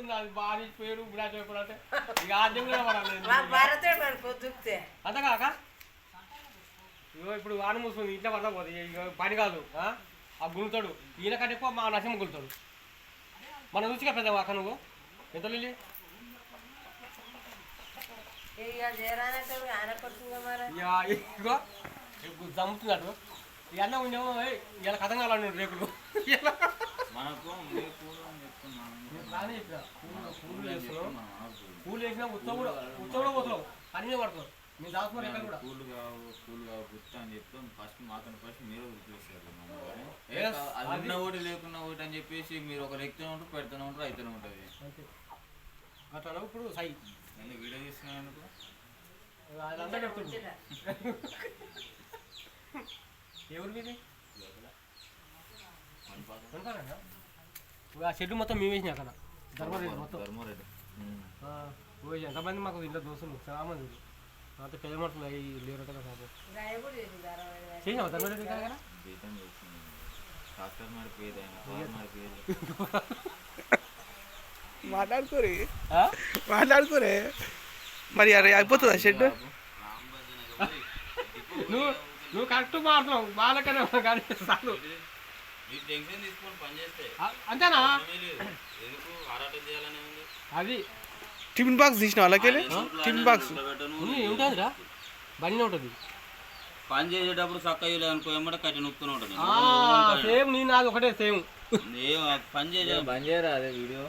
నాది బాగా పేరు బ్రాచ్ అంటే ఇక ఆద్యం కూడా పడాలి అంత కాక ఇగో ఇప్పుడు వాన మూస్తుంది ఇంట్లో పడతా పోతుంది ఇక పని కాదు ఆ గుంతాడు ఈయన కంటే ఎక్కువ మా నరసింహ గుంతాడు మనం చూసిగా పెద్ద అక్క నువ్వు ఎంత వెళ్ళి ఇగో చంపుతున్నాడు ఈ అన్న ఉండేమో ఇలా కథం కావాలన్నాడు రేకులు పూలు వేసినా ఉత్సవం కూడా పోతున్నావు అన్నీ పడుతున్నావు మీరు దాచుకున్నారు ఎక్కడ కూడా పూలు కావు గుర్తు అని చెప్తాం ఫస్ట్ మీరు గుర్తుస్తారు అది ఉన్న ఒకటి లేకున్నా ఒకటి అని చెప్పేసి మీరు ఒకరు ఎక్కుతూనే ఉంటారు పెడుతూనే ఉంటారు అయితేనే ఉంటుంది అట్లా ఇప్పుడు సై ఎందుకు వీడియో తీసుకున్నాను ఎందుకు అదంతా చెప్తుంది ఎవరు మీది ఆ షెడ్ మొత్తం మేము వేసినా అక్కడ ధర్మారెడ్డి మొత్తం ఎంతమంది మాకు ఇంట్లో దోస్తులు చాలా మంది అంత పెద్ద మనుషులు అవి లేరట కదా పాపం చేసినావా ధర్మారెడ్డి కదా మాట్లాడుకోరే మరి అయిపోతుందా షెడ్ నువ్వు కరెక్ట్ మాట్లాడు బాలకనే కానీ చాలు అంతేనా అది టిఫిన్ బాక్స్ తీసిన వాళ్ళకి టిఫిన్ బాక్స్ ఉంటుందిరా బండి ఉంటుంది పని చేసేటప్పుడు చక్కగా అనుకో ఏమంటే కట్టి నొక్కుతూనే ఉంటుంది సేమ్ నేను అది ఒకటే సేమ్ పని చేసే బంద్ చేయరా అదే వీడియో